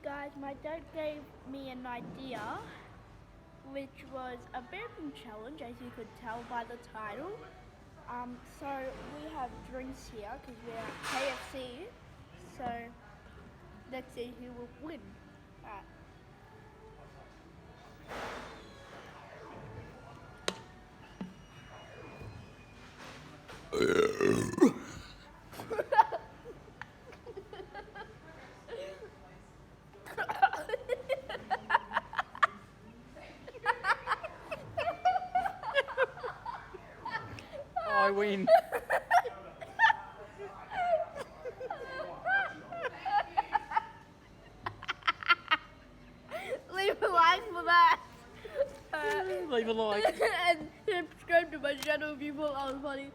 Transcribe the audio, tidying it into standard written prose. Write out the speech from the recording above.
guys, my dad gave me an idea, which was a burping challenge, as you could tell by the title. So we have drinks here because we're at KFC. So let's see who will win. Alright. I win. Leave a like for that. Leave a like. And subscribe to my channel if you thought I was funny.